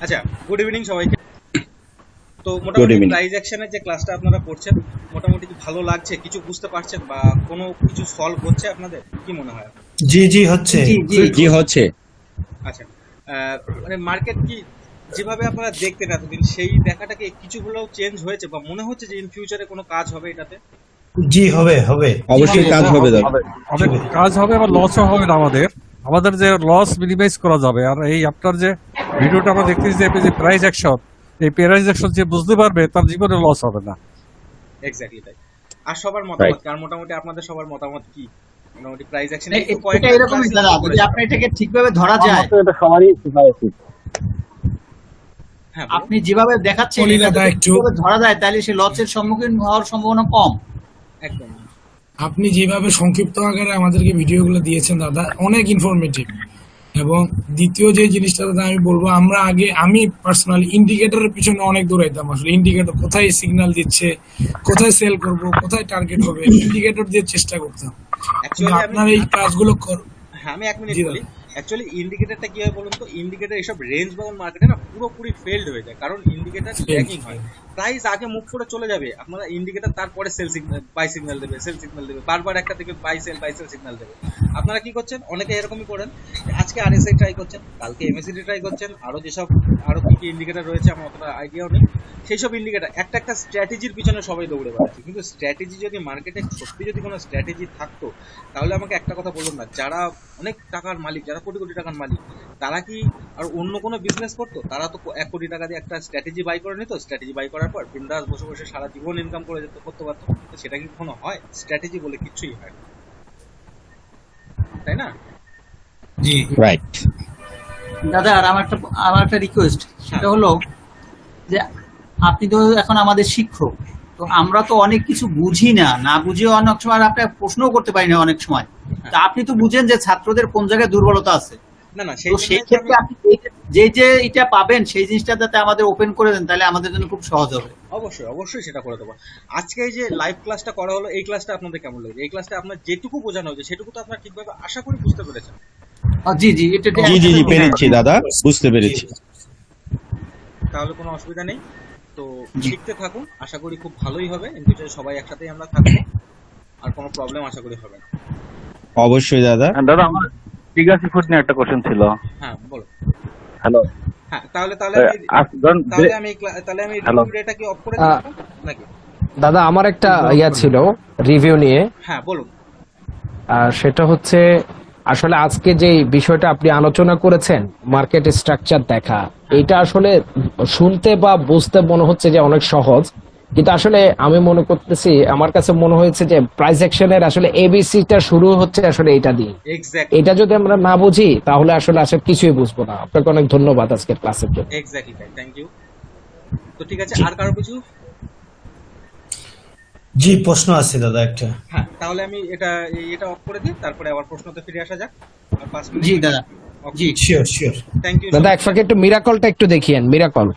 আচ্ছা, good evening সবাইকে। তো মোটামুটি প্রাইজ অ্যাকশনের যে ক্লাসটা আপনারা করছেন, মোটামুটি কি ভালো লাগছে? কিছু বুঝতে পারছেন বা কোনো কিছু সলভ হচ্ছে আপনাদের? কি মনে হয়? জি জি হচ্ছে, জি হচ্ছে। আচ্ছা, মানে মার্কেট কি যেভাবে আপনারা দেখতেন এতদিন, সেই দেখাটাকে কিছু হলেও চেঞ্জ হয়েছে বা মনে হচ্ছে যে ইন ফিউচারে কোনো কাজ হবে এটাতে? জি হবে হবে অবশ্যই কাজ হবে দাদা। অনেক কাজ হবে, আবার লসও হবে না আমাদের যে লস মিনিমাইজ করা যাবে। আর এই আপনার যে ভিডিওটা আমরা দেখতেছি যে প্রাইস অ্যাকশন, এই প্রাইস অ্যাকশন যে বুঝতে পারবে তার জীবনে লস হবে না। এক্স্যাক্টলি তাই। আর সবার মতামত, কারণ মোটামুটি আপনাদের সবার মতামত কি মোটামুটি প্রাইস অ্যাকশন? এটা এরকমই দাদা, যদি আপনি এটাকে ঠিকভাবে ধরা যায়, এটা সবারই শেখা উচিত। হ্যাঁ, আপনি যেভাবে দেখাচ্ছেন এটা একটু ধরা যায়, তাহলে সে লসের সম্মুখীন হওয়ার সম্ভাবনা কম। একদম। আপনি যেভাবে সংক্ষিপ্ত আকারে আমাদেরকে ভিডিওগুলো দিয়েছেন দাদা, অনেক ইনফরমেটিভ। এবং দ্বিতীয় যে জিনিসটা দাদা আমি বলবো, আমি পার্সোনালি ইন্ডিকেটরের পিছনে অনেক দৌড়াইতাম। আসলে ইন্ডিকেটর কোথায় সিগন্যাল দিচ্ছে, কোথায় সেল করব, কোথায় টার্গেট হবে, ইন্ডিকেটর দিয়ে চেষ্টা করতাম। আপনার এই কাজগুলো হ্যাঁ, আমি 1 মিনিট বলি। অ্যাকচুয়ালি ইন্ডিকেটরটা কি হয় বলুন তো? ইন্ডিকেটর এসব রেঞ্জ বাউন্ড মার্কেটে না পুরোপুরি ফেলড হয়ে যায়, কারণ ইন্ডিকেটর ল্যাগিং হয়। প্রাইস আগে মুভ করে চলে যাবে, আপনারা ইন্ডিকেটর তারপরে সেল সিগন্যাল, বাই সিগন্যাল দেবে, সেল সিগন্যাল দেবে, বারবার একটা থেকে বাই সেল সিগন্যাল দেবে। আপনারা কি করছেন? অনেকে এরকমই করেন, আজকে আরএসআই ট্রাই করছেন, কালকে এমএসিডি ট্রাই করছেন, আরো যেসব আরো কি কি ইন্ডিকেটর রয়েছে আমার অতটা আইডিয়াও নেই। সেই সব ইন্ডিকেটর একটা স্ট্র্যাটেজির পিছনে সবাই দৌড়ে বেড়াচ্ছে। কিন্তু স্ট্র্যাটেজি যদি মার্কেটে সত্যি যদি কোনো স্ট্র্যাটেজি থাকতো, তাহলে আমাকে একটা কথা বলুন না, যারা অনেক টাকার মালিক, যারা কোটি কোটি টাকার মালিক, তারা কি আর অন্য কোনো বিজনেস করতো? তারা তো 1 কোটি টাকা দিয়ে একটা স্ট্র্যাটেজি বাই করে নিত, স্ট্র্যাটেজি বাই করার পর বিন্দাস বসে বসে সারা জীবন ইনকাম করে করতে পারতো। সেটা কি কখনো হয়? স্ট্র্যাটেজি বলে কিছুই হয় না, তাই না? জি রাইট দাদা, আর আমার একটা রিকোয়েস্ট, সেটা হলো যে আপনি তো এখন আমাদের শিক্ষক, তো আমরা তো অনেক কিছু বুঝি না বুঝিও অনেক সময় আপনার প্রশ্নও করতে পারি না অনেক সময়। তা আপনি তো বুঝেন যে ছাত্রদের কোন জায়গায় দুর্বলতা আছে। না না, সেই ক্ষেত্রে আপনি যে এটা পাবেন সেই জিনিসটা যাতে আমাদের ওপেন করে দেন, তাহলে আমাদের জন্য খুব সহজ হবে। অবশ্যই অবশ্যই সেটা করে দেবো। আজকে এই যে লাইভ ক্লাসটা করা হলো, এই ক্লাসটা আপনাদের কেমন লাগছে? এই ক্লাসটা আপনার যেটুকু বোঝানো হয়েছে সেটুকু তো আপনার ঠিকভাবে আশা করি বুঝতে পেরেছেন। জি জি, এটা জি পেরেছি দাদা, বুঝতে পেরেছি। তাহলে কোনো অসুবিধা নেই। তো শিখতে থাকুন, আশা করি খুব ভালোই হবে। কিন্তু সবাই একসাথেই আমরা থাকবো, আর কোনো প্রবলেম আশা করি হবে না। অবশ্যই দাদা। দাদা, আমার ফিগার ফুড নিয়ে একটা কোশ্চেন ছিল। হ্যাঁ বলো। হ্যালো। হ্যাঁ, তাহলে আমি রিভিউটা কি অফ করে দিলাম নাকি? দাদা, আমার একটা ছিল রিভিউ নিয়ে। হ্যাঁ বলুন। সেটা হচ্ছে আসলে আজকে যে বিষয়টা আপনি আলোচনা করেছেন, মার্কেট স্ট্রাকচার দেখা, এটা আসলে শুনতে বা বুঝতে মনে হচ্ছে যে অনেক সহজ, কিন্তু আসলে আমি মনে করতেছি, আমার কাছে মনে হয়েছে যে প্রাইস অ্যাকশনের আসলে এবিসিটা শুরু হচ্ছে আসলে এটা দিয়ে। এটা যদি আমরা না বুঝি তাহলে আসলে কিছুই বুঝবো না। আপনাকে অনেক ধন্যবাদ আজকের ক্লাসের জন্য। এক্স্যাক্টলি তাই, থ্যাংক ইউ। তো ঠিক আছে, আর কারো কিছু? জি, প্রশ্ন আছে দাদা একটা। হ্যাঁ, তাহলে আমি এটা অফ করে দিই, তারপরে আবার প্রশ্নতে ফিরে আসা যাক। আর 5 মিনিট। জি দাদা, জি শিওর। থ্যাংক ইউ দাদা, এক ফাঁকে একটু মিরাকলটা একটু দেখিয়েন, মিরাকল।